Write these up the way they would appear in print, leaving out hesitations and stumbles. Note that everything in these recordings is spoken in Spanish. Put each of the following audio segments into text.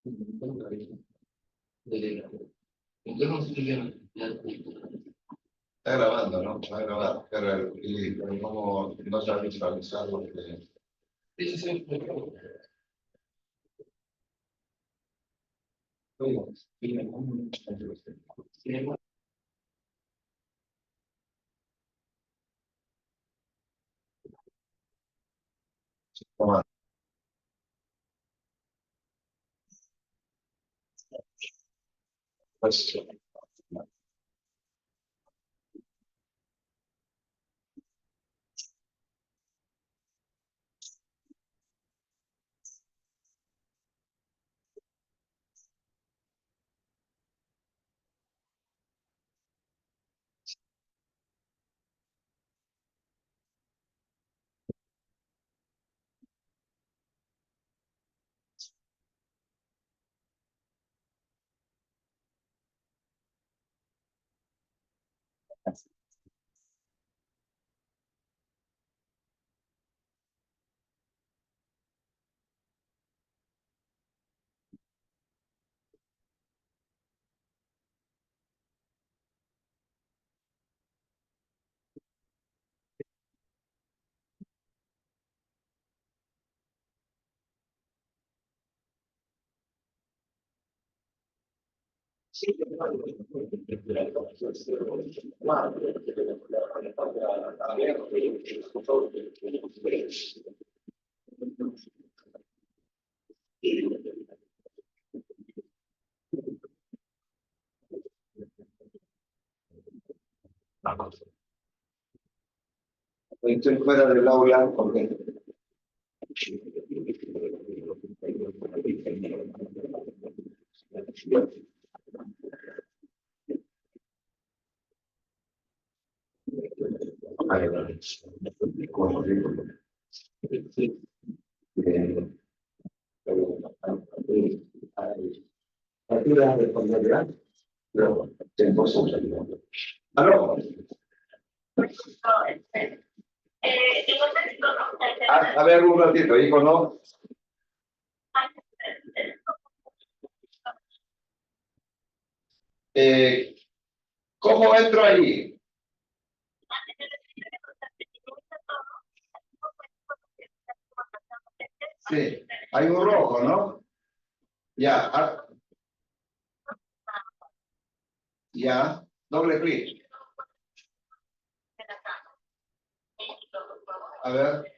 Está grabando, ¿no? Está grabando. Y como no se ha visualizado. Sí, sí, sí. Toma. Pues, estoy fuera del aula porque ¿aló? A ver, un ratito, hijo, ¿no? Eh, ¿Cómo entro ahí? Sí, hay un rojo, ¿no? Ya, ya, doble clic. A ver,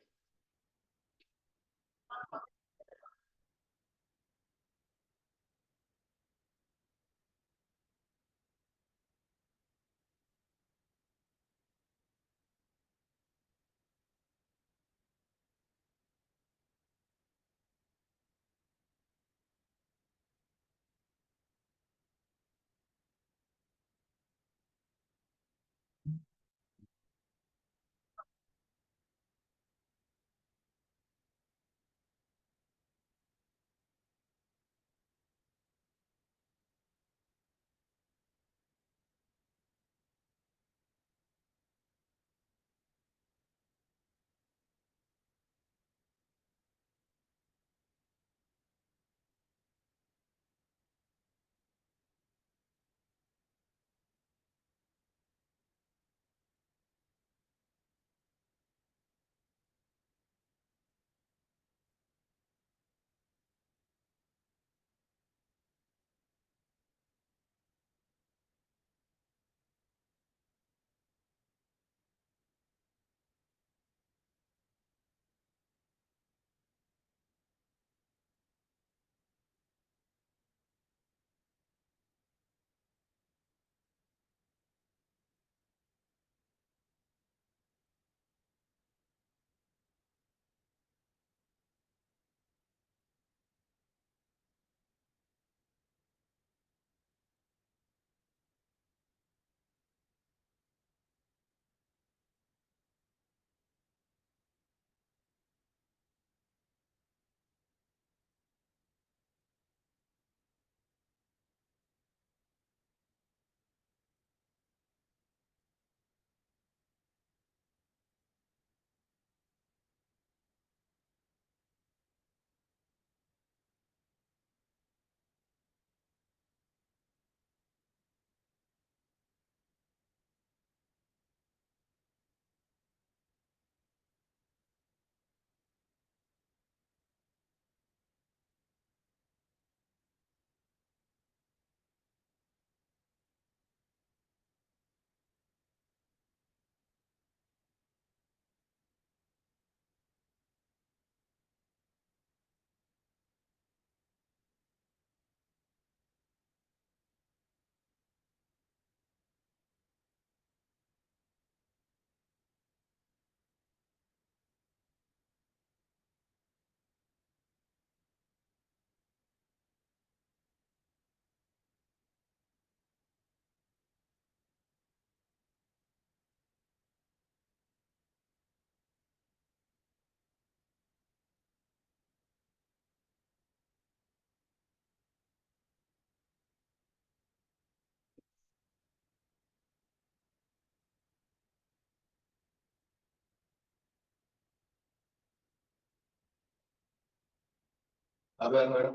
A ver.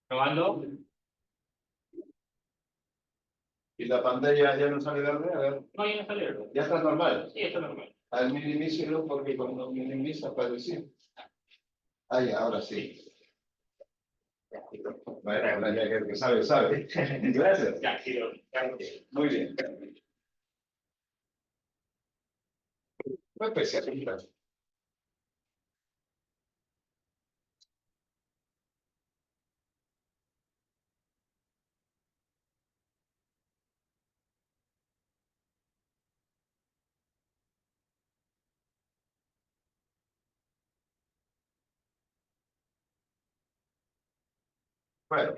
Probando. Y la pantalla ya no sale verde, a ver. No, ya no sale verde. Ya está normal. Sí, está normal. Al minimícelo porque cuando minimiza aparece. Ah, ya, ahora sí. Bueno, ya que el que sabe, sabe. Gracias. Ya, sí, ya. Muy bien. Fue especialista. Bueno,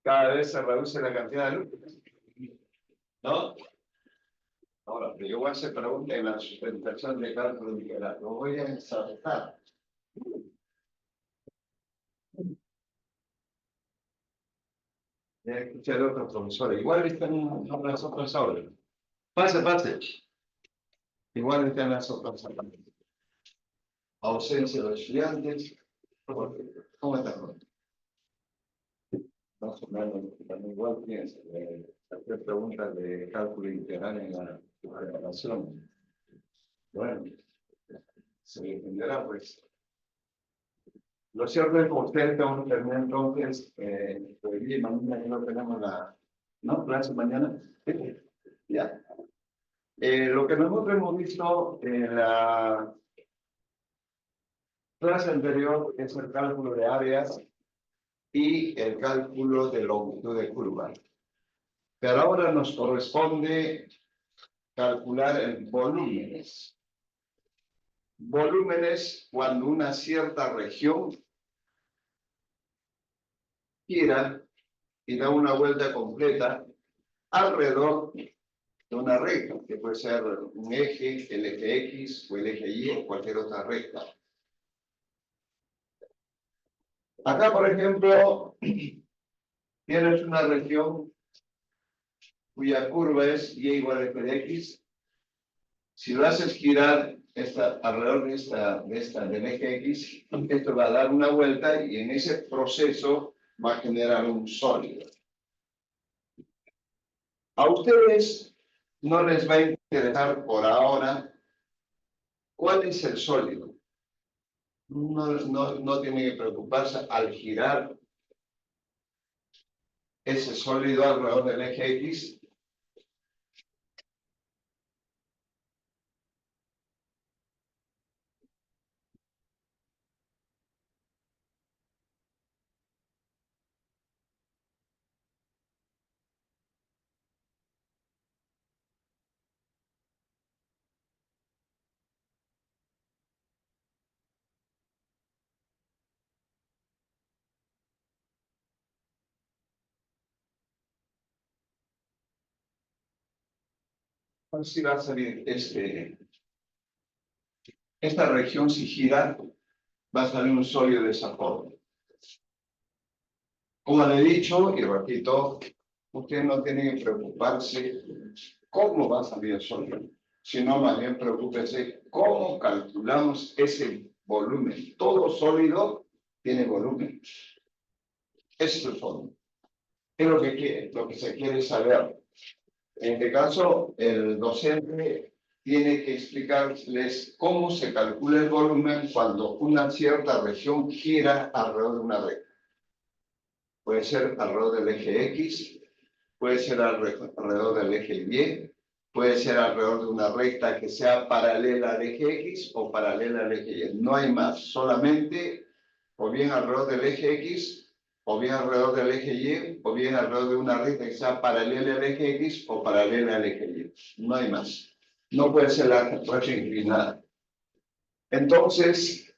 cada vez se reduce la cantidad de luz. ¿No? Ahora, pero yo voy a hacer preguntas en la sustentación de cálculo integral. Lo voy a ensartar. Ya escuché de otros profesores. Igual están en las otras aulas. Pase. Igual están en las otras aulas. Ausencia de estudiantes. ¿Cómo están? Más o menos, también igual pienso. Hacer preguntas de cálculo integral en la preparación. Bueno, se entenderá, pues. Lo cierto es que ustedes tengo que terminar entonces, hoy día y mañana que no tenemos la, ¿no? Clase mañana. Ya. Lo que nosotros hemos visto en la clase anterior es el cálculo de áreas y el cálculo de longitud de curva. Pero ahora nos corresponde calcular el volúmenes. Volúmenes cuando una cierta región gira y da una vuelta completa alrededor de una recta, que puede ser un eje, el eje X o el eje Y o cualquier otra recta. Acá, por ejemplo, tienes una región cuya curva es Y igual a f de X. Si lo haces girar alrededor del eje X, esto va a dar una vuelta y en ese proceso va a generar un sólido. A ustedes no les va a interesar por ahora cuál es el sólido. No tienen que preocuparse al girar ese sólido alrededor del eje X. Así va a salir esta región, si gira, va a salir un sólido de esa forma. Como le he dicho y repito, usted no tiene que preocuparse cómo va a salir el sólido, sino más bien preocúpese cómo calculamos ese volumen. Todo sólido tiene volumen. Ese es el fondo. Es lo que se quiere saber. En este caso, el docente tiene que explicarles cómo se calcula el volumen cuando una cierta región gira alrededor de una recta. Puede ser alrededor del eje X, puede ser alrededor del eje Y, puede ser alrededor de una recta que sea paralela al eje X o paralela al eje Y. No hay más, solamente o bien alrededor del eje X, o bien alrededor del eje Y, o bien alrededor de una recta que sea paralela al eje X o paralela al eje Y. No hay más. No puede ser la recta inclinada. Entonces,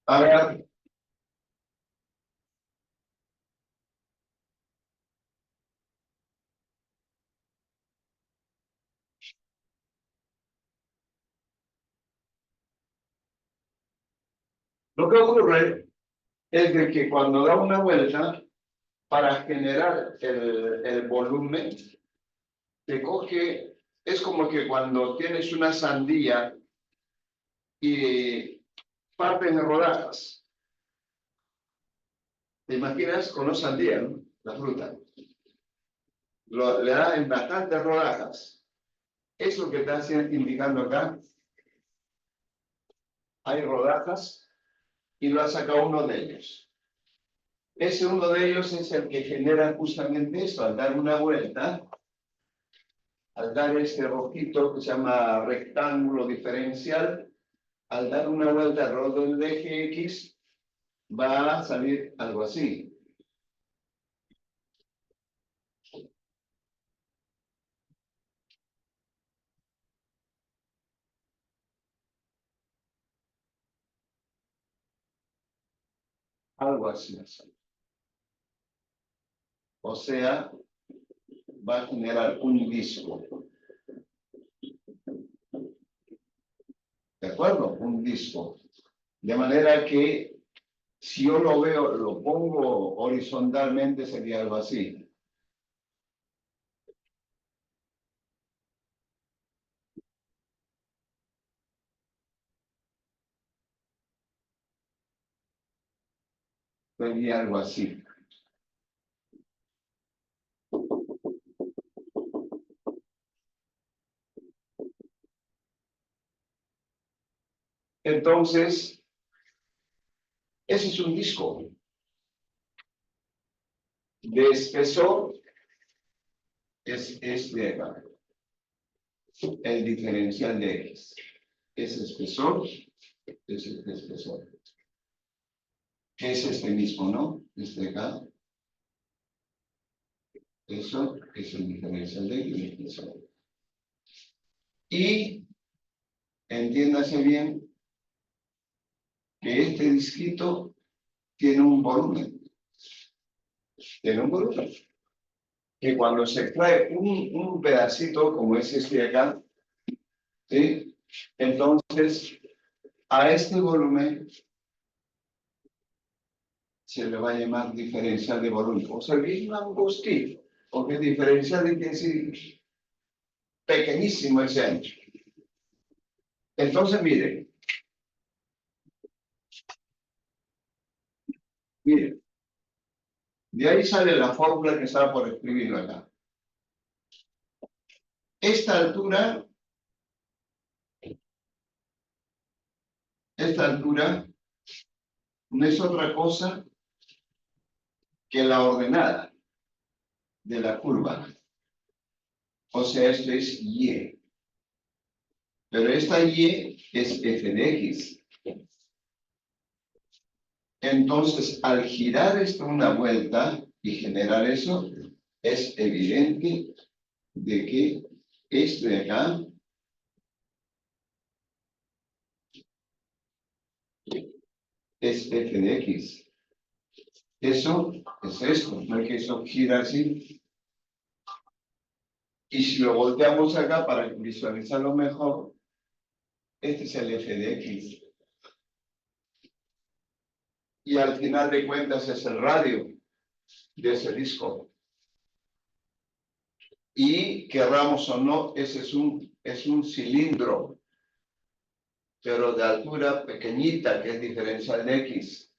a ver, lo que ocurre es de que cuando da una vuelta, para generar el volumen, te coge, es como que cuando tienes una sandía y partes en rodajas. ¿Te imaginas con una sandía, ¿no? La fruta? Le da en bastantes rodajas. Es lo que está indicando acá. Hay rodajas y lo ha sacado uno de ellos. Ese uno de ellos es el que genera justamente esto, al dar una vuelta, al dar este rojito que se llama rectángulo diferencial, al dar una vuelta alrededor del eje X, va a salir algo así. Algo así. O sea, va a generar un disco. ¿De acuerdo? Un disco. De manera que si yo lo veo, lo pongo horizontalmente, sería algo así. Sería algo así. Entonces, ese es un disco de espesor, es de acá, el diferencial de X. Es espesor, es este espesor. Que es este mismo, ¿no? Este de acá. Eso es el diferencial de X. Y entiéndase bien que este disquito tiene un volumen. Tiene un volumen. Que cuando se extrae un pedacito como es este de acá, ¿sí? Entonces, a este volumen se le va a llamar diferencial de volumen. O sea, es un angostito, porque diferencial de que decir pequeñísimo ese ancho. Entonces, miren, de ahí sale la fórmula que estaba por escribirlo acá. Esta altura no es otra cosa que la ordenada de la curva. O sea, esto es Y. Pero esta Y es f de X. Entonces, al girar esto una vuelta y generar eso, es evidente de que esto de acá es f de X. Eso es esto, no es que eso gira así. Y si lo volteamos acá para visualizarlo mejor, este es el f de X. Y al final de cuentas es el radio de ese disco. Y querramos o no, ese es un cilindro, pero de altura pequeñita, que es diferencial de X.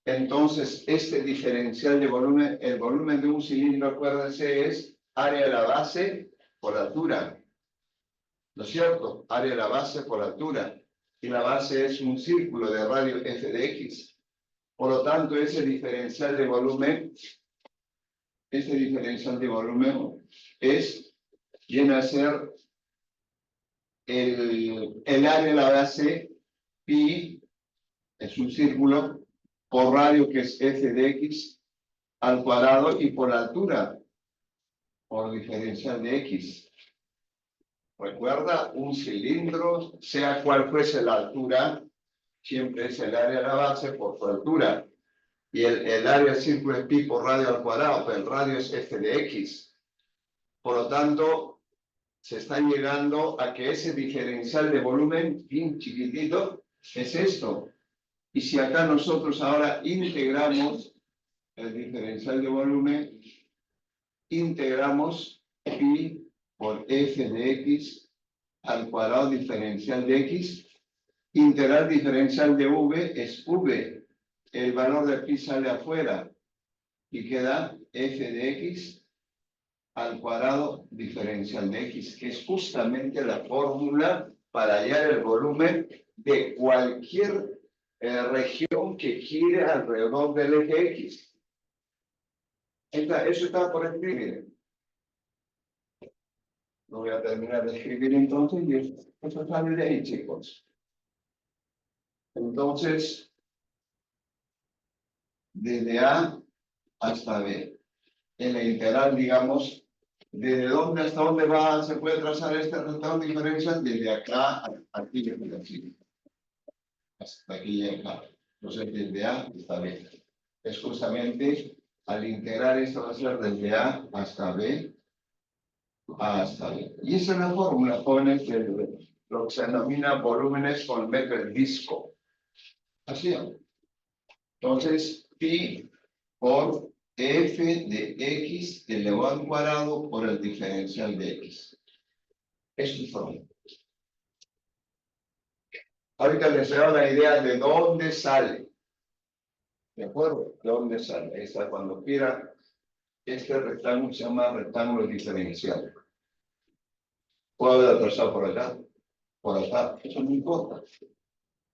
Entonces, este diferencial de volumen, el volumen de un cilindro, acuérdense, es área de la base por altura. ¿No es cierto? Área de la base por altura. Y la base es un círculo de radio f de X. Por lo tanto, ese diferencial de volumen viene a ser el área de la base pi, es un círculo, por radio que es f de X al cuadrado y por altura, por diferencial de X. Recuerda, un cilindro, sea cual fuese la altura, siempre es el área de la base por su altura. Y el área del círculo es pi por radio al cuadrado, pero el radio es f de X. Por lo tanto, se está llegando a que ese diferencial de volumen, bien chiquitito, es esto. Y si acá nosotros ahora integramos el diferencial de volumen, integramos pi por f de x al cuadrado diferencial de x. Integral diferencial de v es v. El valor de pi sale afuera y queda f de x al cuadrado diferencial de x, que es justamente la fórmula para hallar el volumen de cualquier región que gire alrededor del eje x. Eso está por escribir. Lo voy a terminar de escribir entonces y eso sale de ahí, chicos. Entonces, desde A hasta B. En la integral, digamos, ¿desde dónde hasta dónde se puede trazar este rectángulo diferencial? Desde acá a aquí, desde aquí. Hasta aquí y acá. Entonces, desde A hasta B. Es justamente, al integrar esto va a ser desde A hasta B, hasta B. Y esa es la fórmula, jóvenes, de lo que se denomina volúmenes con metro disco. Así es. Entonces, pi por f de x elevado al cuadrado por el diferencial de x. Es su fórmula. Ahorita les he dado la idea de dónde sale. ¿De acuerdo? ¿De dónde sale? Esta, cuando quiera, este rectángulo se llama rectángulo diferencial. Puedo haber trazado por acá, eso no importa.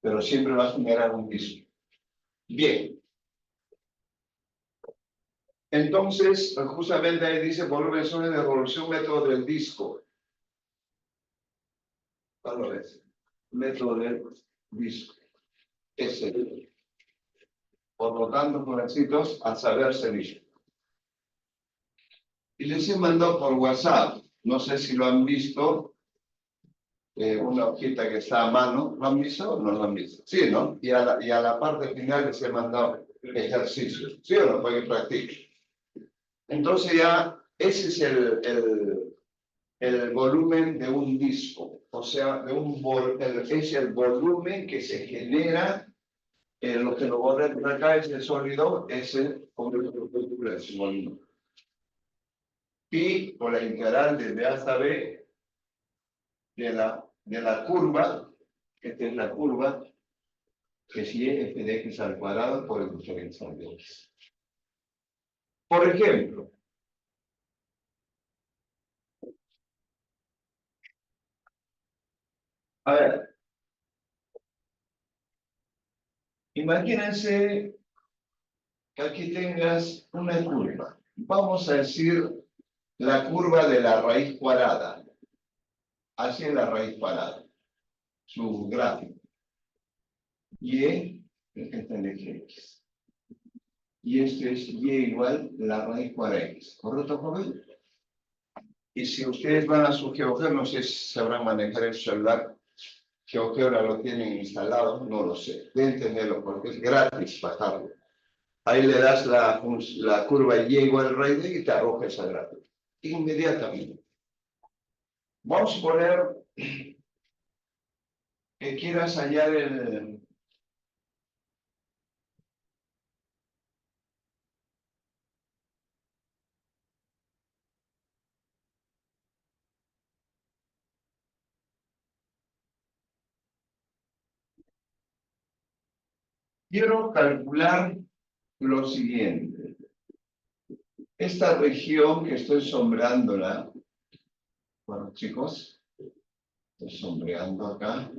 Pero siempre va a generar un disco. Bien. Entonces, justamente ahí dice volúmenes de revolución, método del disco. ¿Cuál lo ves? Método del disco. Ese. Por lo tanto, jovencitos, a saber servir. Y les he mandado por WhatsApp, no sé si lo han visto, una hojita que está a mano. ¿Lo han visto o no lo han visto? Sí, ¿no? Y a la parte final les he mandado ejercicios. ¿Sí o no? Para que practiquen. Entonces ya, ese es el volumen de un disco. O sea, es el volumen que se genera. Lo que lo voy a ver acá es el sólido, es el volumen. Pi por la integral desde A hasta B de la curva, esta es la curva, que es y f de x al cuadrado por el diferencial de x. Por ejemplo, a ver, imagínense que aquí tengas una curva. Vamos a decir la curva de la raíz cuadrada. Así es la raíz cuadrada. Su gráfico. Y este es el eje x. Y este es y igual la raíz cuadrada x. ¿Correcto, joven? Y si ustedes van a su GeoGebra, no sé si sabrán manejar el celular. GeoGebra lo tienen instalado, no lo sé. Deben tenerlo porque es gratis bajarlo. Ahí le das la curva y igual raíz y te arroja esa gráfica. Inmediatamente. Vamos a poner que quieras hallar el... Quiero calcular lo siguiente. Esta región que estoy sombreándola, bueno, chicos, estoy sombreando acá.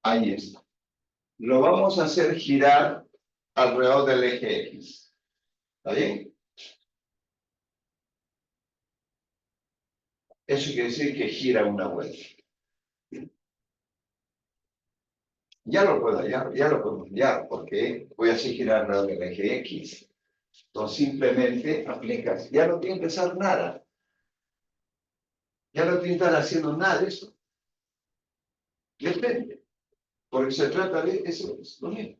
Ahí está. Lo vamos a hacer girar alrededor del eje X. ¿Está bien? Eso quiere decir que gira una vuelta. Ya lo puedo hallar, porque voy a hacer girar alrededor del eje X. Entonces simplemente aplicas. Ya no tienes que hacer nada. Ya no tienes que estar haciendo nada de eso. Depende. Porque se trata de eso, es lo mismo.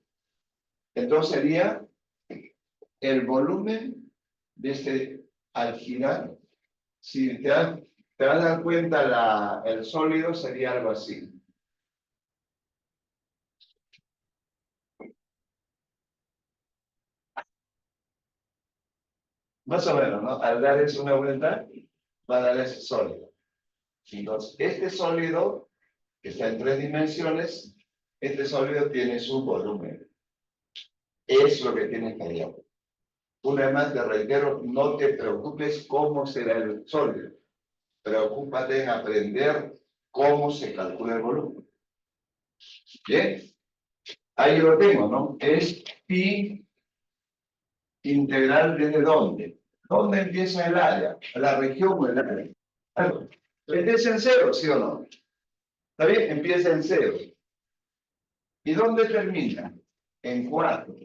Entonces sería el volumen de este al girar. Si te vas a dar cuenta, el sólido sería algo así. Más o menos, ¿no? Al dar eso una vuelta, va a dar ese sólido. Entonces, este sólido, que está en 3 dimensiones, este sólido tiene su volumen. Es lo que tienes que hallar. Una vez más te reitero, no te preocupes cómo será el sólido. Preocúpate en aprender cómo se calcula el volumen. Bien, ahí lo tengo, ¿no? Es pi integral ¿desde dónde? ¿Dónde empieza el área? ¿La región o el área? Empieza en cero, ¿sí o no? ¿Está bien? Empieza en cero. ¿Y dónde termina? En 4.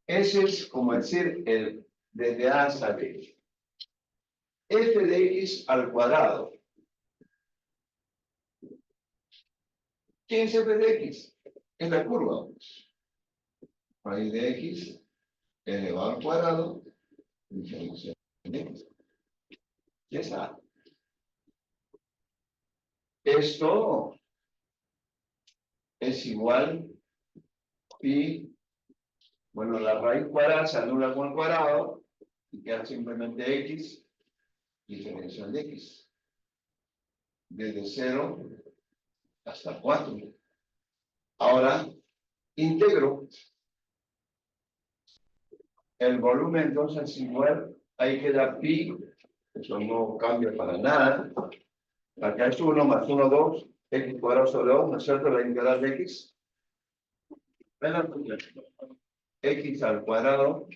Ese es como decir el desde A hasta B. F de x al cuadrado. ¿Quién es f de x? Es la curva. Raíz de x elevado al cuadrado, diferencia de x. Ya está. Esto es igual pi, bueno, la raíz cuadrada se anula con el cuadrado y queda simplemente x, diferencial de x. Desde 0 hasta 4. Ahora, integro. El volumen entonces es igual, ahí queda pi, eso no cambia para nada. Acá es 1 más 1, 2, x cuadrado sobre 2, ¿no es cierto? La integral de x. X al cuadrado.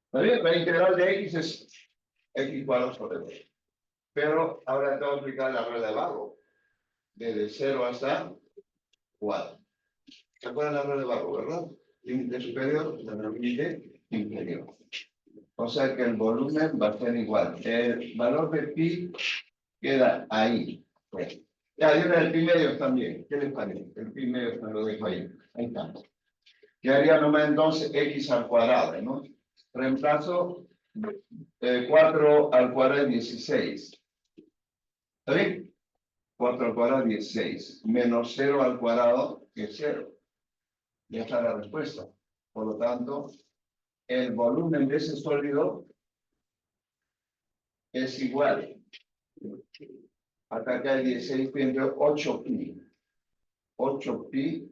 ¿Está bien? La integral de x es x cuadrado sobre 2. Pero ahora tengo que aplicar la regla de Varro. Desde 0 hasta 4. ¿Se acuerdan la regla de Varro, verdad? Límite superior, límite inferior. O sea que el volumen va a ser igual. El valor de pi queda ahí. Bueno. Ya, y ahora el pi medio también. ¿Qué les parece? El pi medio me lo dejo ahí. Ahí está. Quedaría nomás entonces x al cuadrado, ¿no? Reemplazo 4 al cuadrado es 16. ¿Está bien? 4 al cuadrado es 16. Menos 0 al cuadrado es 0. Ya está la respuesta. Por lo tanto, el volumen de ese sólido es igual. Acá hay 16 entre 8 pi. 8 pi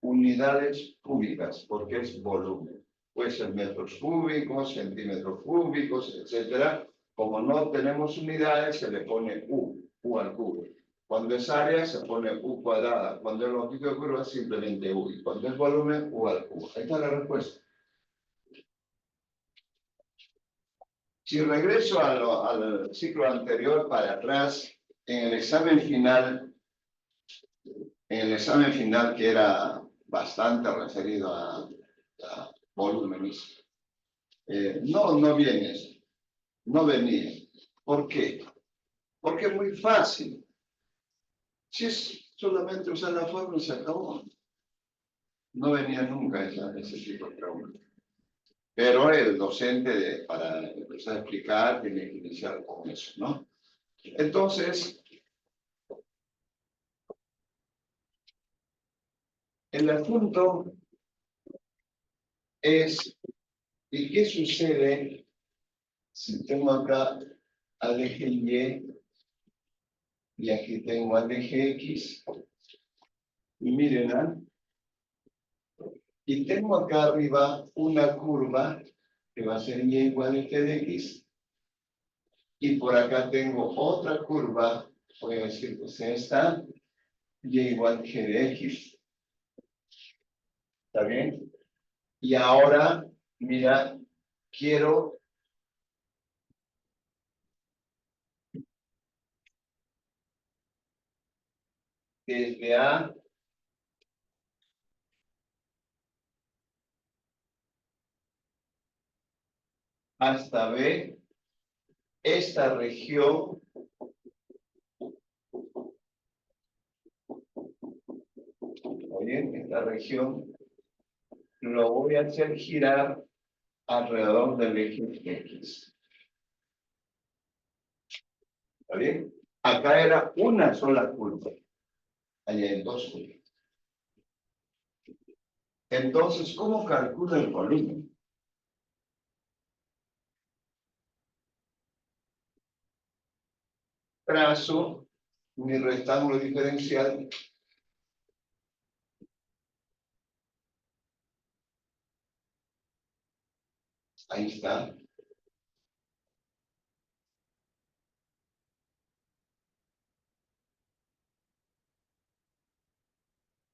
unidades cúbicas, porque es volumen. Puede ser metros cúbicos, centímetros cúbicos, etcétera. Como no tenemos unidades, se le pone U al cubo. Cuando es área, se pone U cuadrada. Cuando es longitud de curva, simplemente U. Y cuando es volumen, U al cubo. Ahí está la respuesta. Si regreso al ciclo anterior para atrás, en el examen final que era bastante referido a volúmenes, no viene eso, no venía. ¿Por qué? Porque es muy fácil. Si es solamente usar la fórmula, se acabó. No venía nunca ese tipo de preguntas. Pero el docente, para empezar a explicar, tiene que iniciar con eso, ¿no? Entonces, el asunto es, ¿y qué sucede si tengo acá al eje y aquí tengo al eje X? Y miren, ¿ah? Y tengo acá arriba una curva que va a ser y igual a G de X. Y por acá tengo otra curva, voy a decir que es esta, y igual G de X. ¿Está bien? Y ahora, mira, quiero desde A hasta B, esta región, ¿bien? Esta región, lo voy a hacer girar alrededor del eje X. ¿Está bien? Acá era una sola curva. Allá hay dos curvas. Entonces, ¿cómo calcula el volumen? Trazo mi rectángulo diferencial. Ahí está.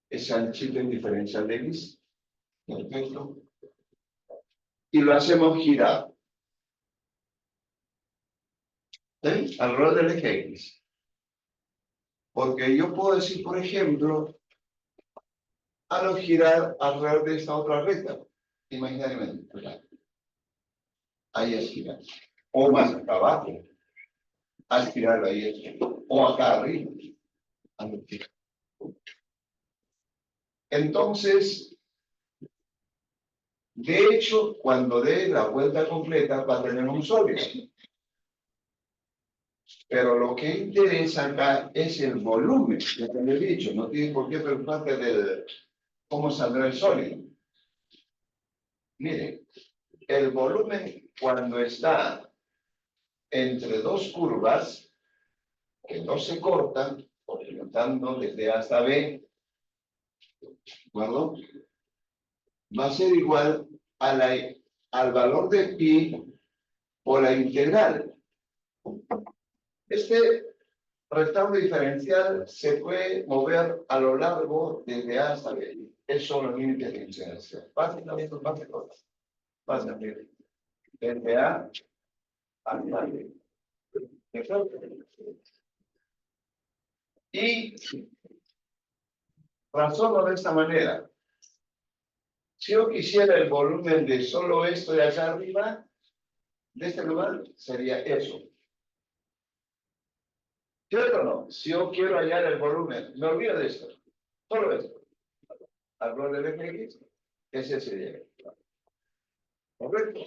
Es anchito en diferencial de x. Perfecto. Y lo hacemos girar. ¿Sí? Alrededor del eje X. Porque yo puedo decir, por ejemplo, al girar alrededor de esta otra recta, imaginariamente. Ahí es girar. O más acá abajo. Al girar ahí es girar. O acá arriba. Al girar. Entonces, de hecho, cuando dé la vuelta completa va a tener un sólido. Pero lo que interesa acá es el volumen, ya te lo he dicho, no tienes por qué preocuparte de cómo saldrá el sólido. Mire, el volumen cuando está entre dos curvas que no se cortan, orientando desde A hasta B, ¿de acuerdo? Va a ser igual a al valor de pi por la integral. Este rectángulo diferencial se puede mover a lo largo desde A hasta B. Es solo límite de diferencial. Básicamente, básicamente, desde A hasta B. Y razono de esta manera. Si yo quisiera el volumen de solo esto de allá arriba, de este lugar, sería eso. ¿Cierto o no? Si yo quiero hallar el volumen, me olvido de esto. Solo esto. Al valor del fx, ese sería. ¿Correcto?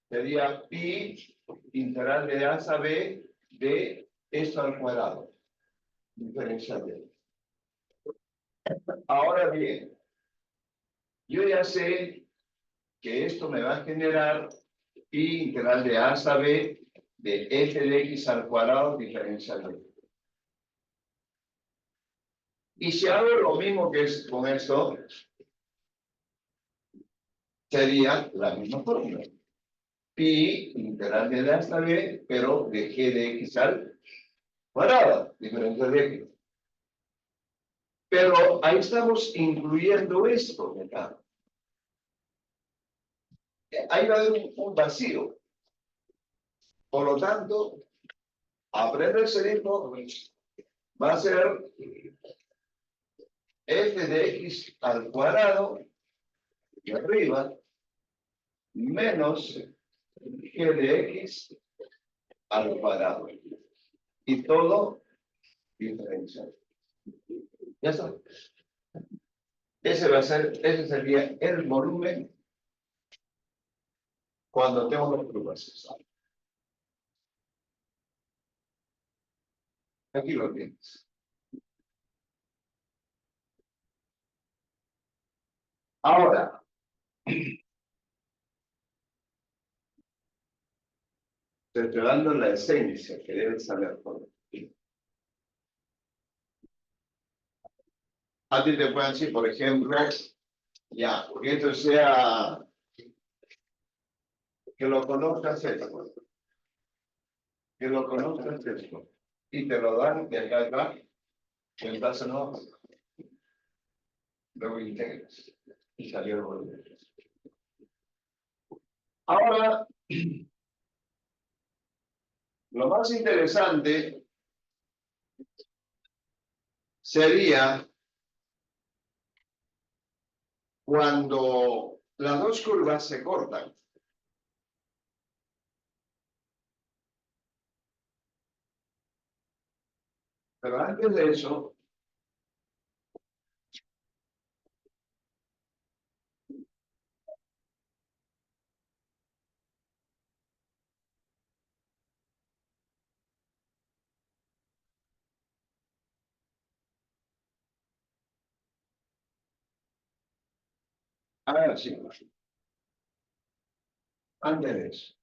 Sería pi integral de A a B de esto al cuadrado. Diferencial de. Ahora bien, yo ya sé que esto me va a generar pi integral de A a B de f de x al cuadrado diferencial de. Y si hago lo mismo que es con esto, sería la misma fórmula. Pi integral de A hasta B, pero de g de x al cuadrado, diferencial de x. Pero ahí estamos incluyendo esto de acá. Ahí va a haber un vacío. Por lo tanto, aprender ese ritmo va a ser f de x al cuadrado de arriba menos g de x al cuadrado. Y todo diferencial. Ya está. Ese sería el volumen cuando tengo los curvas. Aquí lo tienes. Ahora, te estoy dando la esencia que debes saber. A ti te pueden decir, por ejemplo, ya, que esto sea, que lo conozcas esto, que lo conozcas esto, y te lo dan de acá a acá, entonces no, luego integras, y salió el volumen. Ahora, lo más interesante sería cuando las dos curvas se cortan. Pero antes de eso, Ahora sí. Antes de eso.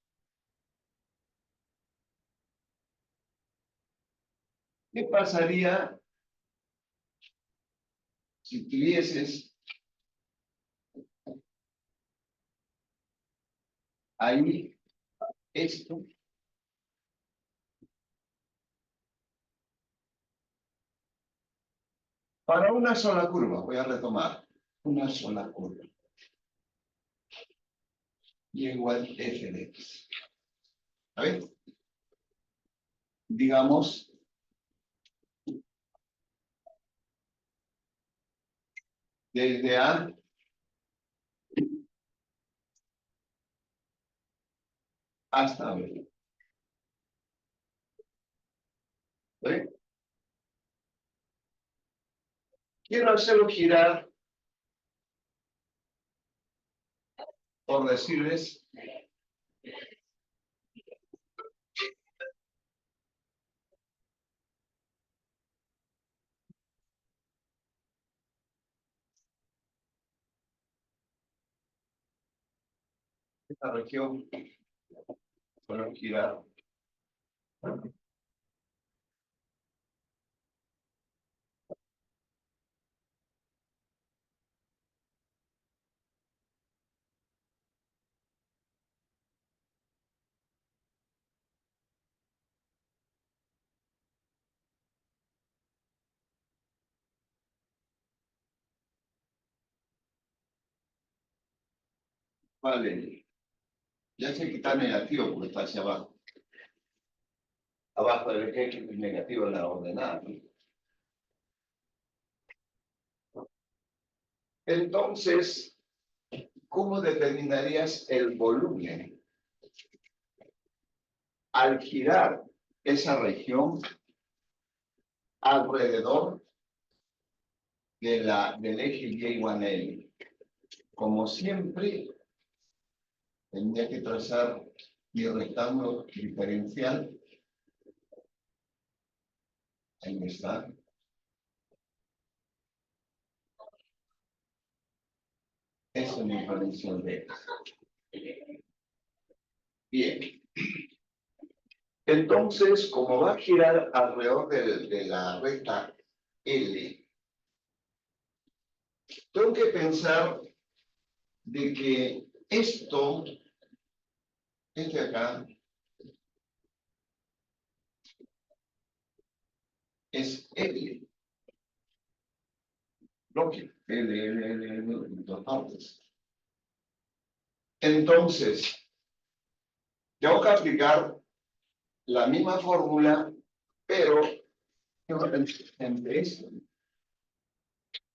¿Qué pasaría si tuvieses ahí esto? Para una sola curva, voy a retomar. Una sola curva. Y igual f de x. ¿A ver? Digamos, desde A hasta B. ¿Ve? Quiero hacerlo girar, por decirles, esta región, puedo girar. Vale. Ya sé que está negativo porque está hacia abajo. Abajo del eje es negativo en la ordenada. Entonces, ¿cómo determinarías el volumen? Al girar esa región alrededor del eje y igual a L. Como siempre, tendría que trazar mi rectángulo diferencial. Ahí está. Esa es mi diferencial de X. Bien. Entonces, como va a girar alrededor de la recta L, tengo que pensar de que esto, este acá, es L. Lógico, L, en dos partes. Entonces, tengo que aplicar la misma fórmula, pero entre esto,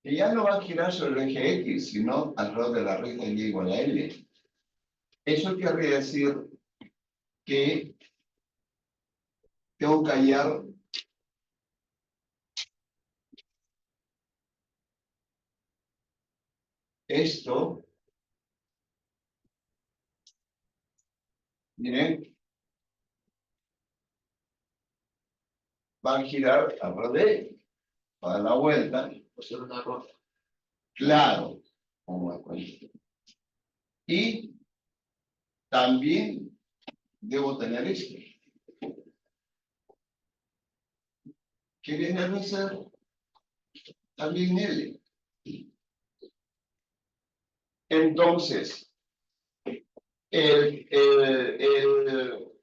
que ya no va a girar sobre el eje X, sino alrededor de la recta Y igual a L. Eso quiere decir que tengo que hallar esto, miren, va a girar alrededor de él, va a dar la vuelta, pues es una cosa. Claro, como es. Y también debo tener esto, que viene a ser también L. Entonces, el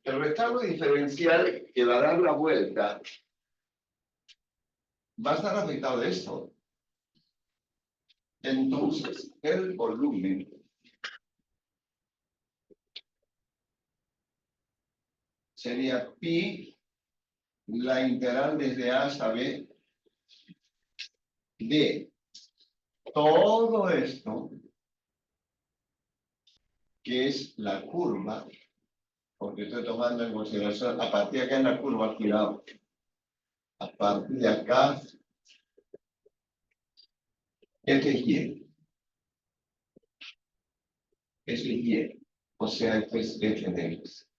rectángulo diferencial que va a dar la vuelta va a estar afectado de esto. Entonces, el volumen sería pi, la integral desde A hasta B, de todo esto, que es la curva, porque estoy tomando en consideración, a partir de acá en la curva girado, a partir de acá, este es Y, este es Y, o sea, este es F de X.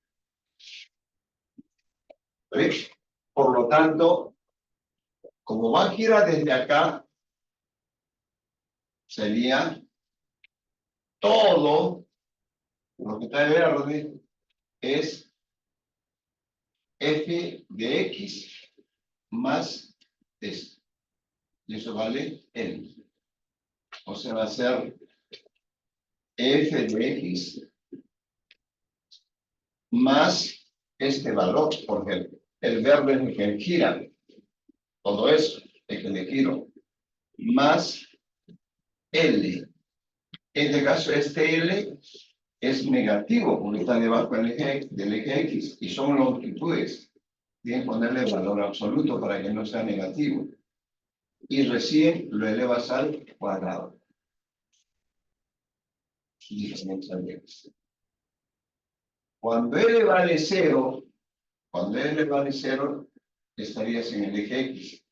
¿Ves? Por lo tanto, como va a girar desde acá, sería todo lo que está en verde es f de x más esto. Y eso vale n. O sea, va a ser f de x más este valor, porque el verde es el que gira. Todo eso es que le giro. Más L. En este caso, este L es negativo, porque está debajo del eje X, y son longitudes. Tienes que ponerle valor absoluto para que no sea negativo. Y recién lo elevas al cuadrado. Diferencia de X. Cuando L vale 0, estarías en el eje X.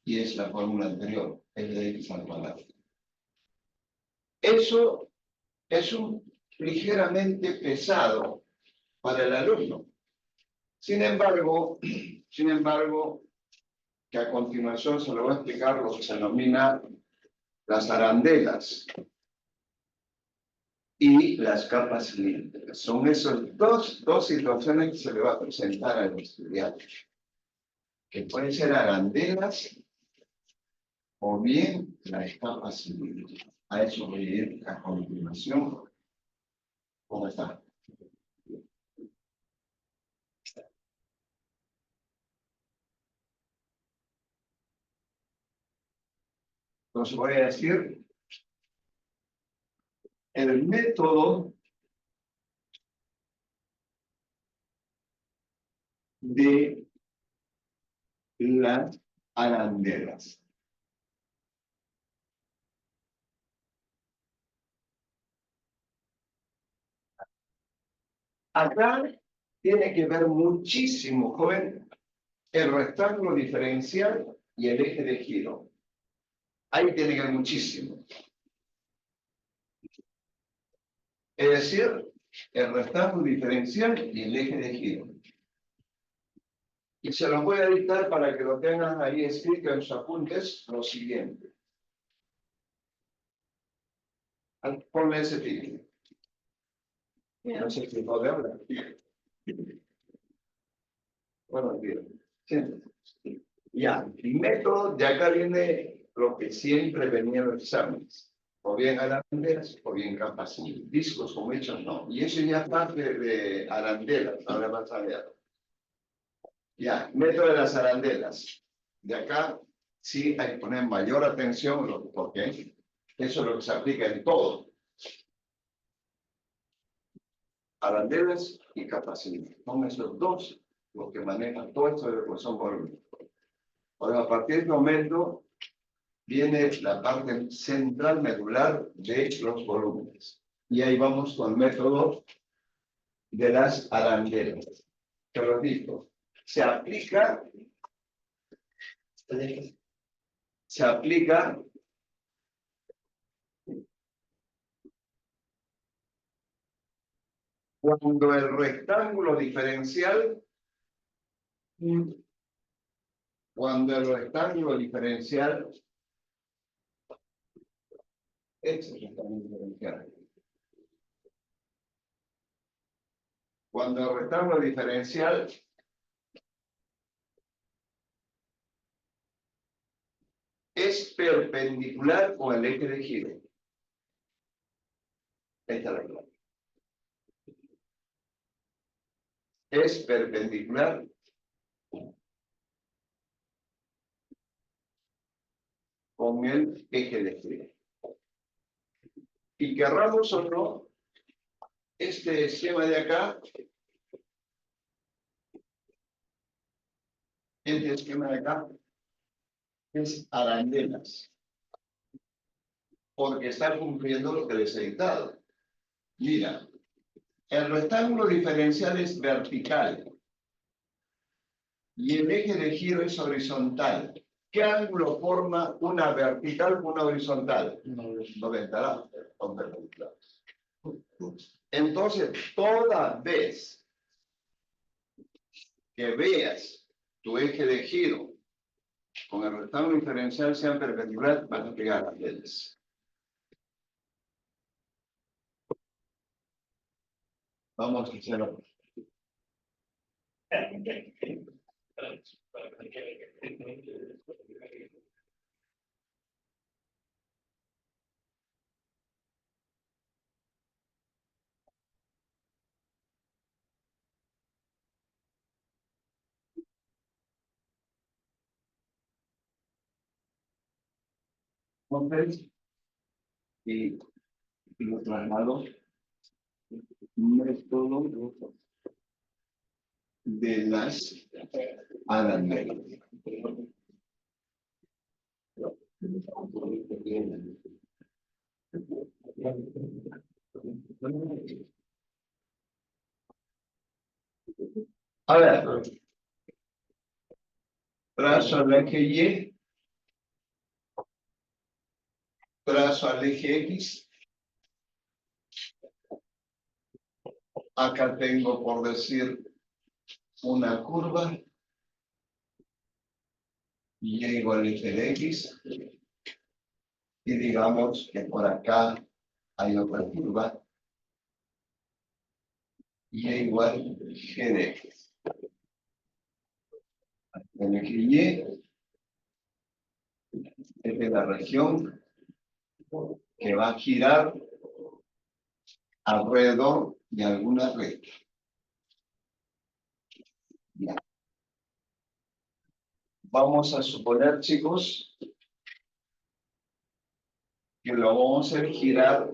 Y es la fórmula anterior, f de X al cuadrado. Eso es ligeramente pesado para el alumno. Sin embargo, que a continuación se lo voy a explicar lo que se denomina las arandelas y las capas cilíndricas. Son esas dos situaciones que se le va a presentar al estudiante, que pueden ser arandelas o bien las capas cilíndricas. A eso voy a ir a continuación. ¿Cómo está? Entonces voy a decir el método de las arandelas. Acá tiene que ver muchísimo, joven, el rectángulo diferencial y el eje de giro. Ahí tiene que ver muchísimo. Es decir, el rectángulo diferencial y el eje de giro. Y se los voy a dictar para que lo tengan ahí escrito en sus apuntes lo siguiente. Ponle ese título. No sé si puede hablar. Bueno, bien. Sí. Ya, el método, de acá viene lo que siempre venía en los exámenes. O bien arandelas, o bien capas discos como hechos, no. Y eso ya es parte de arandelas, ahora vas a ver. Ya, método de las arandelas. De acá sí hay que poner mayor atención, porque eso es lo que se aplica en todo. Arandelas y capas. Son esos dos los que manejan todo esto de la ecuación volúmica. Ahora, a partir de este momento, viene la parte central medular de los volúmenes. Y ahí vamos con el método de las arandelas. Te lo digo, se aplica cuando el rectángulo diferencial, este es el rectángulo diferencial. Cuando el rectángulo diferencial es perpendicular con el eje de giro. Esta es la clave. Es perpendicular con el eje de giro. Y querramos o no, este esquema de acá, es arandelas, porque está cumpliendo lo que les he dictado. Mira, el rectángulo diferencial es vertical y el eje de giro es horizontal. ¿Qué ángulo forma una vertical con una horizontal? 90 grados. Entonces, toda vez que veas tu eje de giro con el rectángulo diferencial sean perpendiculares, van a pegar las velas. Vamos a hacerlo. Entonces, y lo traslado método de las arandelas. A ver, trazo al eje Y, trazo al eje X. Acá tengo, por decir, una curva, Y igual a f de X, y digamos que por acá hay otra curva, Y igual G de X. El eje Y es de la región que va a girar alrededor de alguna recta. Ya. Vamos a suponer, chicos, que lo vamos a hacer girar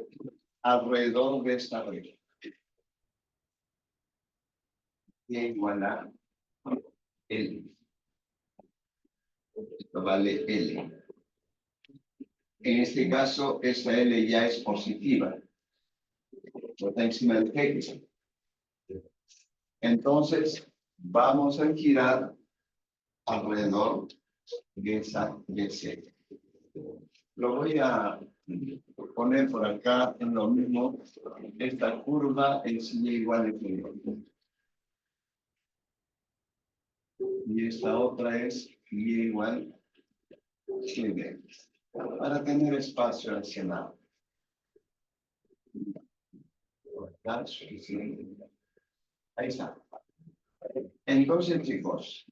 alrededor de esta recta. Y igual a L. Esto vale L. En este caso, esta L ya es positiva. Está encima del X. Entonces, vamos a girar alrededor de esa YZ. Lo voy a poner por acá en lo mismo. Esta curva es Y igual a F. Y esta otra es Y igual a G. Para tener espacio hacia lado. Ahí está. Entonces, chicos,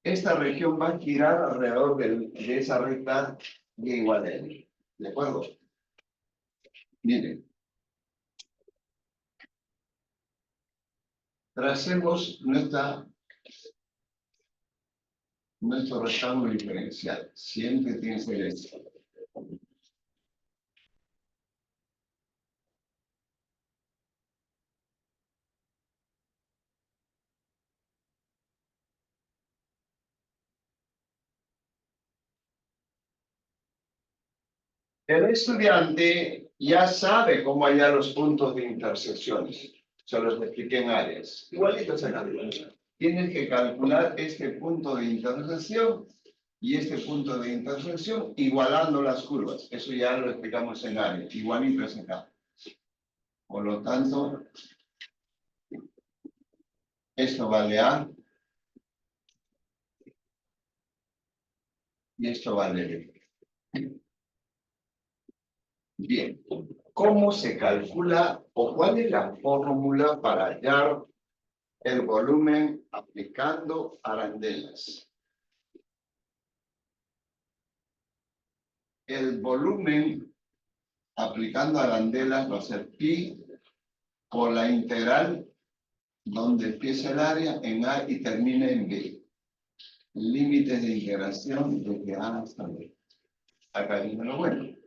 esta región va a girar alrededor de esa recta Y igual a L. ¿De acuerdo? Miren. Tracemos nuestro rectángulo diferencial. Siempre tiene que ser esto. El estudiante ya sabe cómo hallar los puntos de intersecciones. Se los expliqué en áreas. Igualitos en áreas. Tienes que calcular este punto de intersección y este punto de intersección igualando las curvas. Eso ya lo explicamos en áreas. Igualitos acá. Por lo tanto, esto vale A y esto vale B. Bien, ¿cómo se calcula o cuál es la fórmula para hallar el volumen aplicando arandelas? El volumen aplicando arandelas va a ser pi por la integral donde empieza el área en A y termina en B. Límites de integración desde A hasta B. Acá viene lo bueno.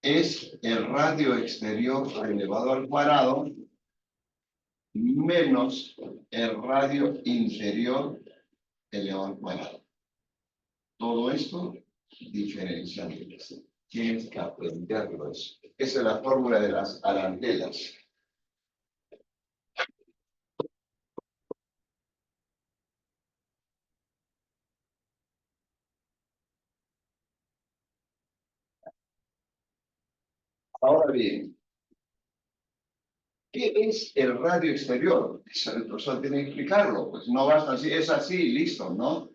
Es el radio exterior elevado al cuadrado menos el radio interior elevado al cuadrado. Todo esto diferenciales. Tienes que aprenderlo eso. Esa es la fórmula de las arandelas. Ahora bien, ¿qué es el radio exterior? El profesor tiene que explicarlo. Pues no basta así, es así, listo, ¿no?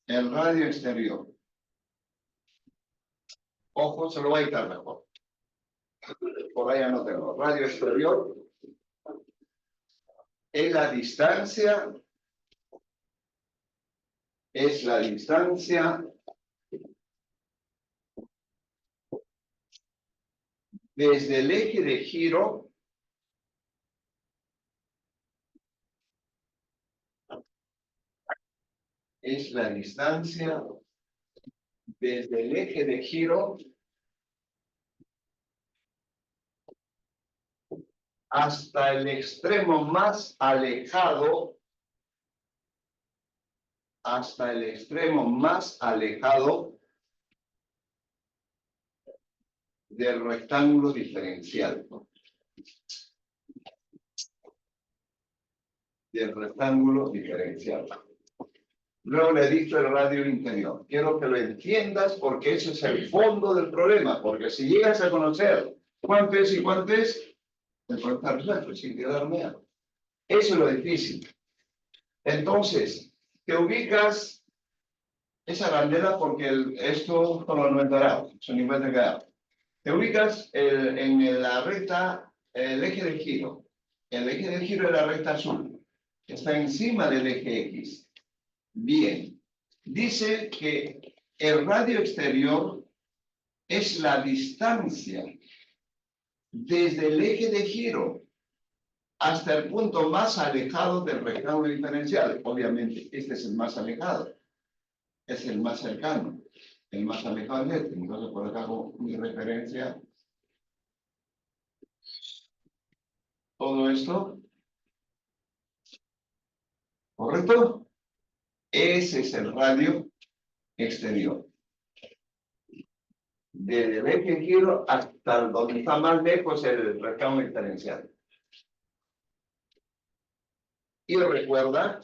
El radio exterior. Ojo, se lo voy a quitar mejor. por allá no tengo. Radio exterior es la distancia desde el eje de giro hasta el extremo más alejado, del rectángulo diferencial. Luego le he dicho el radio interior. Quiero que lo entiendas porque ese es el fondo del problema. Porque si llegas a conocer cuánto es y cuánto es, el problema está resuelto, sin quedarme algo. Eso es lo difícil. Entonces, te ubicas esa bandera porque esto son los 90 grados, son 50 grados. Te ubicas en la recta, el eje de giro. El eje de giro es la recta azul. Está encima del eje X. Bien. Dice que el radio exterior es la distancia desde el eje de giro hasta el punto más alejado del rectángulo diferencial. Obviamente, este es el más alejado. Es el más cercano. El más alejado es este. Entonces, por acá hago mi referencia. Todo esto. ¿Correcto? Ese es el radio exterior. Desde el eje de giro hasta donde está más lejos el rectángulo diferencial. Y recuerda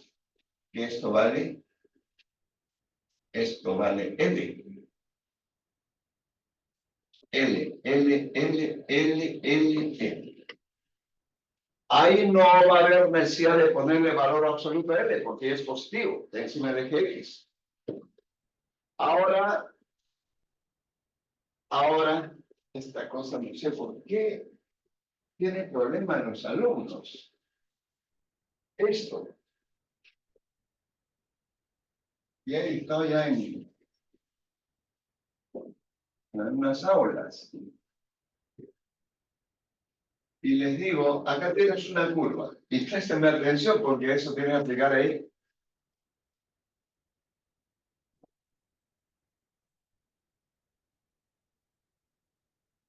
que esto vale L. L. Ahí no va a haber necesidad de ponerle valor absoluto a L, porque es positivo, de encima del eje X. Ahora, esta cosa no sé por qué tiene problema en los alumnos. Esto. Y ahí estoy ya en unas aulas. Y les digo, acá tienes una curva. Y préstenme atención porque eso tiene que aplicar ahí.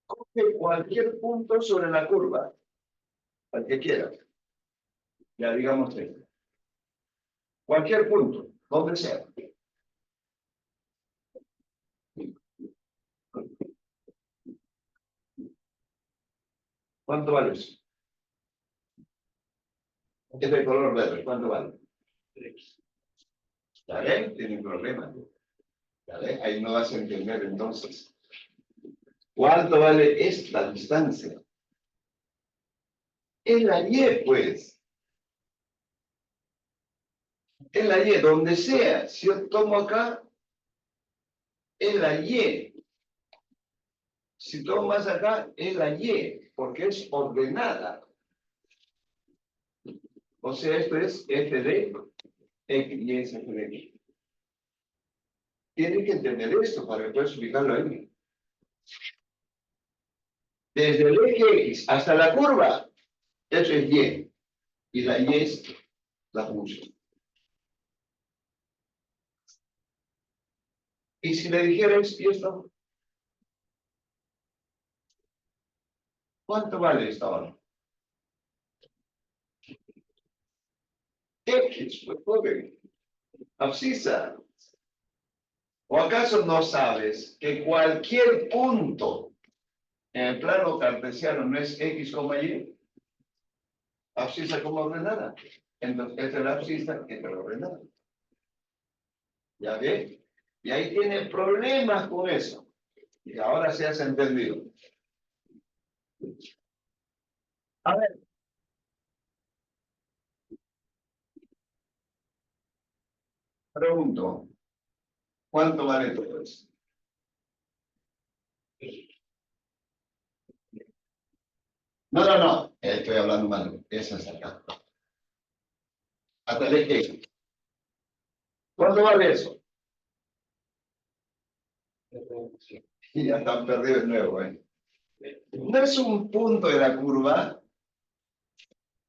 Coge cualquier punto sobre la curva, al que quieras. Ya digamos esto. Cualquier punto, donde sea. ¿Cuánto vale eso? Es de color verde, ¿cuánto vale? ¿Ya ven? Tienen problema. ¿Ya ven? Ahí no vas a entender entonces. ¿Cuánto vale esta distancia? Es la Y, pues. Es la Y, donde sea. Si yo tomo acá, es la Y. Si tomo más acá, es la Y, porque es ordenada. O sea, esto es f de x y es f de x. Tienen que entender esto para que puedas ubicarlo ahí. Desde el eje X hasta la curva, eso es Y. Y la Y es la función. Y si le dijeras, ¿y esto? ¿Cuánto vale esta hora? X, pues joven. Abscisa. ¿O acaso no sabes que cualquier punto en el plano cartesiano no es X, Y? Abscisa como ordenada. Entonces, esta es la abscisa, esta es la ordenada. ¿Ya ve? Y ahí tiene problemas con eso. Y ahora se has entendido. A ver. Pregunto. ¿Cuánto vale todo eso? No, no, no, estoy hablando mal. Esa es acá. Hasta el eje X. ¿Cuánto vale eso? Y ya están perdidos de nuevo, ¿eh? No es un punto de la curva.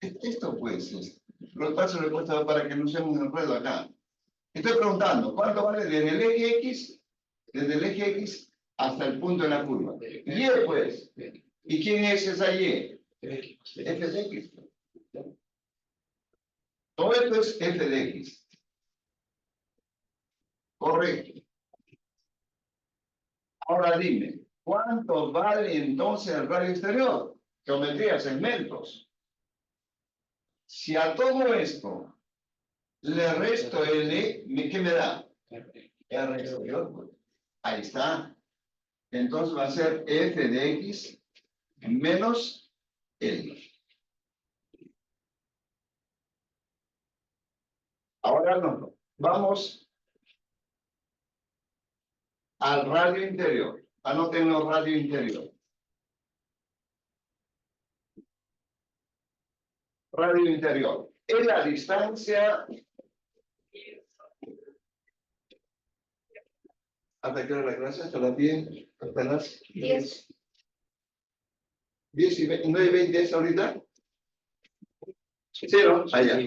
Esto pues es. Los pasos de puesto para que no usemos un enredo acá. Estoy preguntando, ¿cuánto vale desde el eje X? Desde el eje X hasta el punto de la curva. Y pues. ¿Y quién es esa Y? F de X. Todo esto es F de X. Correcto. Ahora dime, ¿cuánto vale entonces el radio exterior? Geometría, segmentos. Si a todo esto le resto L, ¿qué me da? R exterior. Pues. Ahí está. Entonces va a ser F de X menos L. Ahora no. Vamos al radio interior. Anoten los radio interior. Radio interior. Es la distancia. ¿Hasta qué hora la clase? ¿Hasta las 10? ¿Hasta las 10? 10 y 20, 9 y 20 es ahorita. Cero, allá.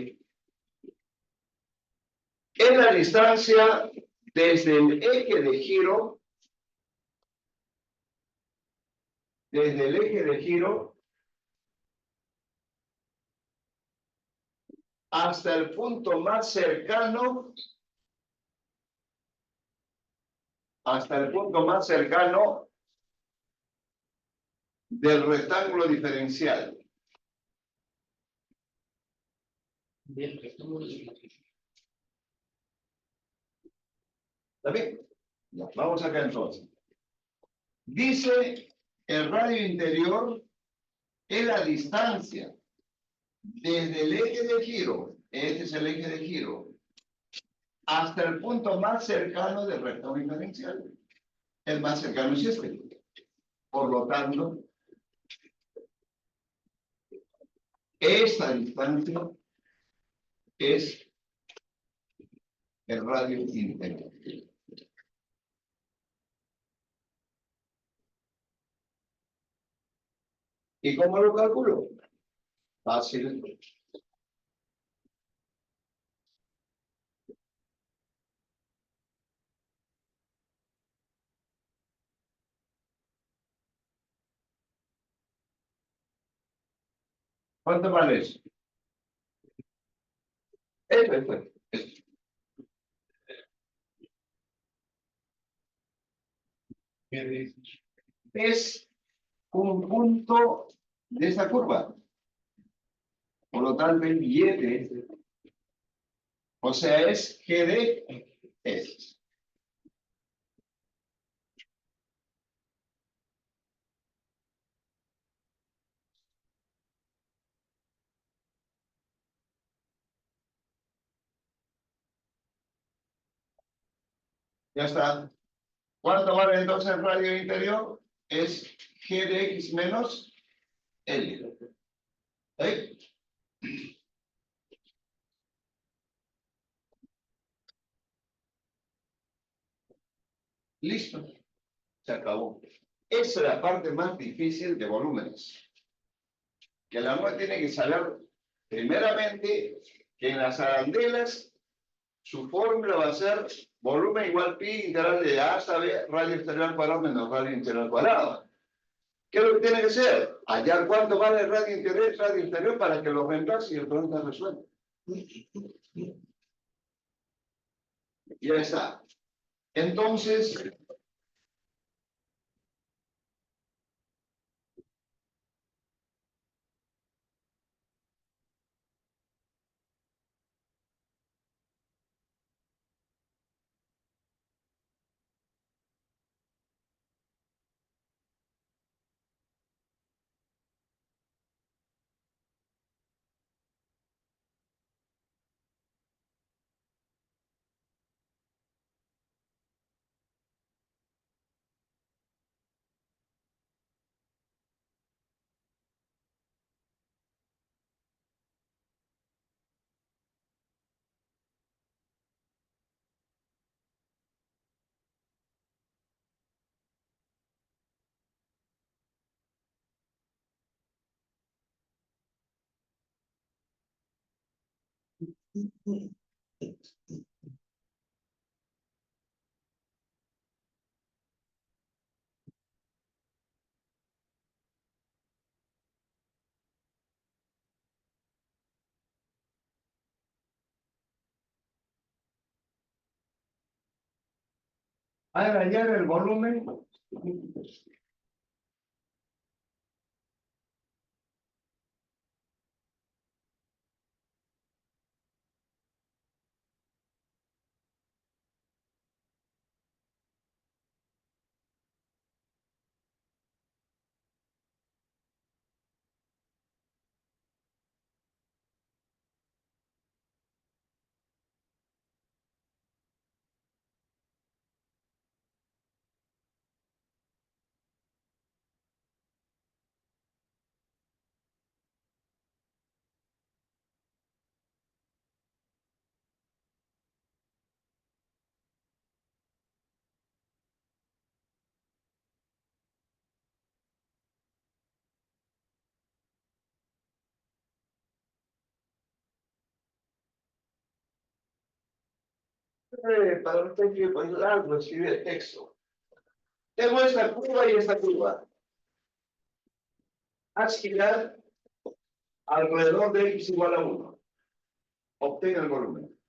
Es la distancia desde el eje de giro, hasta el punto más cercano, del rectángulo diferencial. ¿Está bien? Vamos acá entonces. Dice el radio interior es la distancia desde el eje de giro, este es el eje de giro, hasta el punto más cercano del rectángulo diferencial. El más cercano es este. Por lo tanto, esta distancia es el radio interior. ¿Y cómo lo calculo? Fácil. ¿Cuánto vale eso? Esto. Es un punto de esa curva. Por lo tanto, el billete, o sea, es G de S. Ya está. ¿Cuánto vale entonces el radio interior? Es G de X menos L. ¿Eh? Listo. Se acabó. Esa es la parte más difícil de volúmenes. Que la mujer tiene que saber, primeramente, que en las arandelas su fórmula va a ser volumen igual pi integral de A hasta B, radio exterior al cuadrado menos radio interior al cuadrado. ¿Qué es lo que tiene que ser? Hallar cuánto vale el radio interior y radio exterior para que lo reemplace y el problema está resuelto. Ya está. Entonces, Al hallar el volumen, para usted que pues largo escribe el texto. Tengo esta curva y esta curva. Haz girar alrededor de x igual a 1. Obtenga el volumen.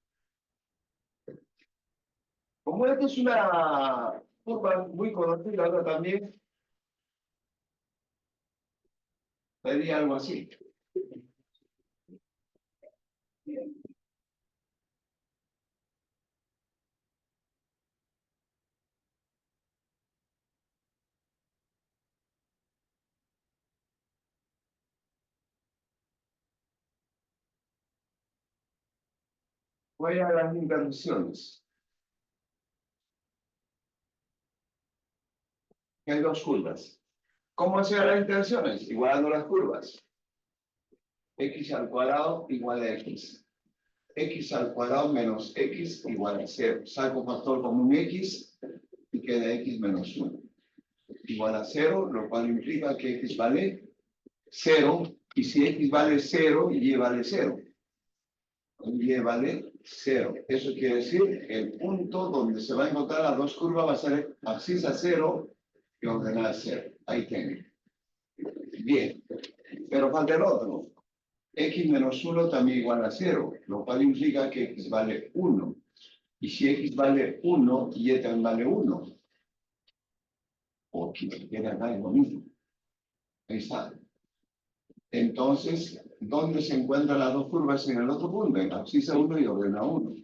Como esta es una curva muy conocida ahora también, sería algo así. Voy a las interrupciones. Hay dos curvas. ¿Cómo hacer las interacciones? Igualando las curvas. X al cuadrado igual a x. X al cuadrado menos x igual a 0. Saco factor común x y queda x menos 1. Igual a 0, lo cual implica que x vale 0. Y si x vale 0, y vale 0. Y vale 0. Eso quiere decir que el punto donde se va a encontrar las dos curvas va a ser abscisa 0 y ordenada 0. Ahí tengo. Bien. Pero falta el otro. X menos 1 también igual a 0, lo cual implica que x vale 1. Y si x vale 1, y también vale 1. O que queda acá es lo mismo. Ahí está. Entonces, ¿dónde se encuentran las dos curvas en el otro punto? En abscisa 1 y ordena 1.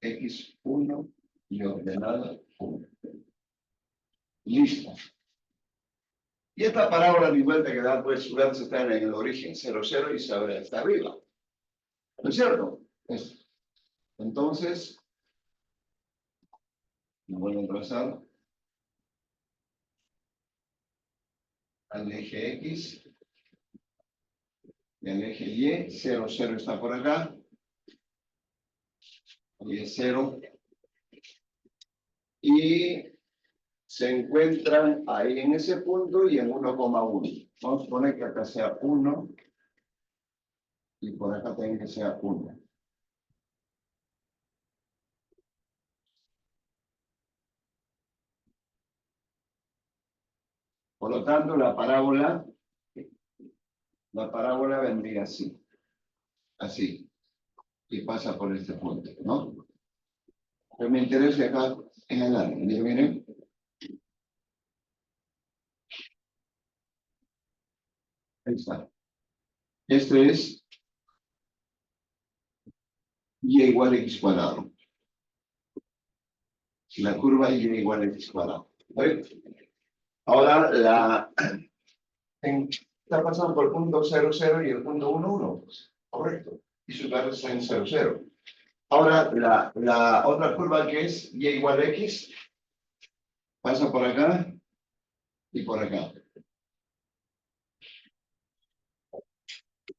X1 y ordenada 1. Listo. Y esta parábola de vuelta que da, pues, su verso está en el origen 0, 0 y se abre hasta arriba. ¿No es cierto? Entonces, me vuelvo a trazar al eje X y al eje Y. 0, 0 está por acá. Y es 0. Y se encuentran ahí en ese punto y en 1,1. Vamos a poner que acá sea 1 y por acá también que sea 1. Por lo tanto, la parábola vendría así. Así. Y pasa por este punto, ¿no? Pero me interesa acá en el área. Miren. Ahí está. Este es y igual a x cuadrado. La curva y igual a x cuadrado. Ahora está pasando por el punto 0, 0 y el punto 1, 1. Correcto. Y su valor está en 0, 0. Ahora la otra curva que es y igual a x pasa por acá y por acá.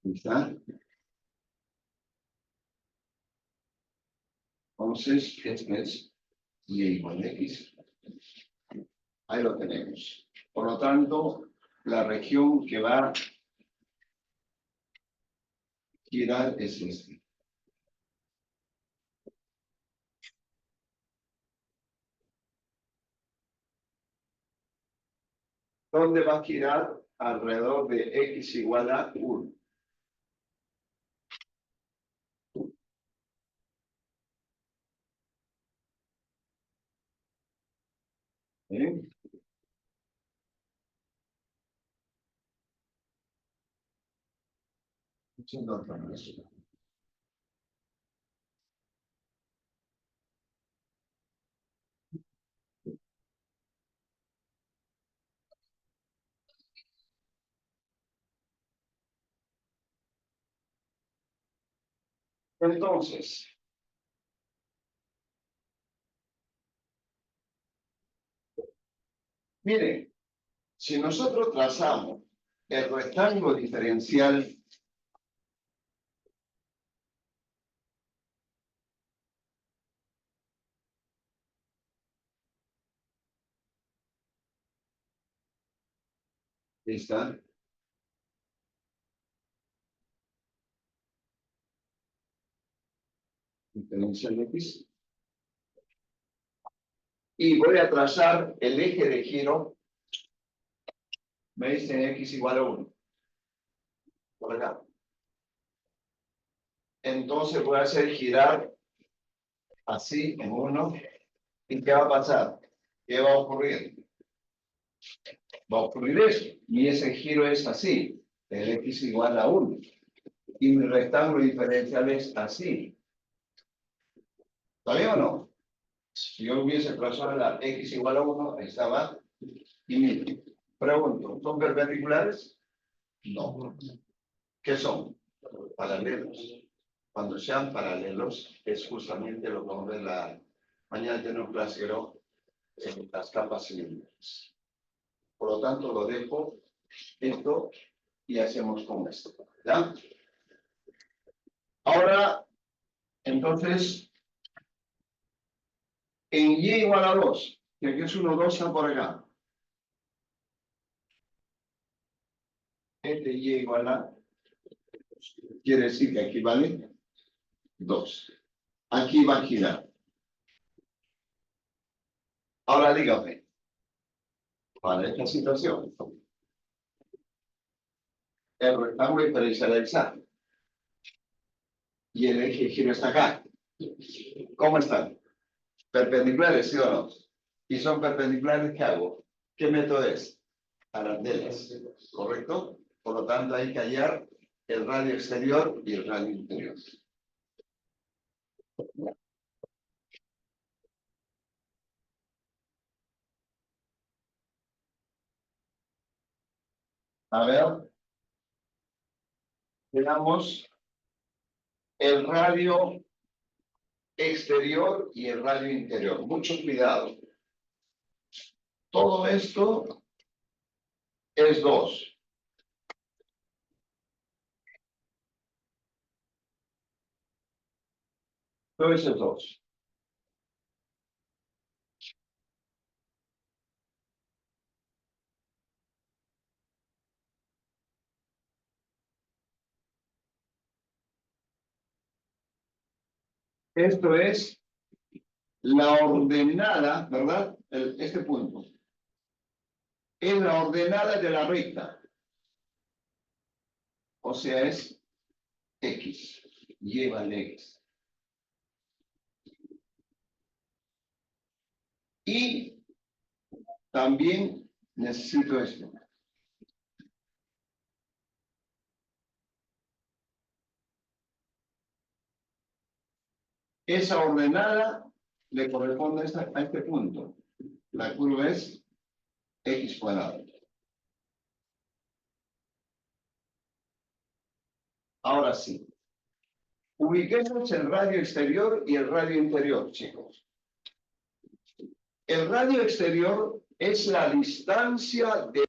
Ahí está. Entonces, este es y igual a x. Ahí lo tenemos. Por lo tanto, la región que va girar es este. ¿Dónde va a girar? Alrededor de x igual a 1. ¿Eh? Entonces, miren, si nosotros trazamos el rectángulo diferencial, ¿está? Diferencial X. Y voy a trazar el eje de giro, me dicen X igual a 1. Por acá. Entonces voy a hacer girar así en 1. ¿Y qué va a pasar? ¿Qué va a ocurrir? Va a ocurrir eso. Y ese giro es así. El X igual a 1. Y mi rectángulo diferencial es así. ¿Está bien o no? Si yo hubiese trazado la X igual a 1, ahí estaba. Y mire, pregunto, ¿son perpendiculares? No. ¿Qué son? Paralelos. Cuando sean paralelos, es justamente lo que vamos a ver la mañana de un clásico en las capas cilíndricas. Por lo tanto, lo dejo esto y hacemos con esto. ¿Ya? Ahora, entonces, en y igual a 2, que aquí es 1, 2, está por acá. Este y igual a, quiere decir que aquí vale 2. Aquí va a girar. Ahora dígame, para esta situación, el rectángulo diferencial exacto y el eje de giro está acá. ¿Cómo están? ¿Perpendiculares, sí o no? Y son perpendiculares, ¿qué hago? ¿Qué método es? Arandelas, ¿correcto? Por lo tanto, hay que hallar el radio exterior y el radio interior. A ver, veamos el radio exterior y el radio interior. Mucho cuidado. Todo esto es 2. Todo eso es 2. Esto es la ordenada, ¿verdad? Este punto. Es la ordenada de la recta. O sea, es X. Lleva el X. Y también necesito esto. Esa ordenada le corresponde a este punto. La curva es X cuadrado. Ahora sí. Ubiquemos el radio exterior y el radio interior, chicos. El radio exterior es la distancia de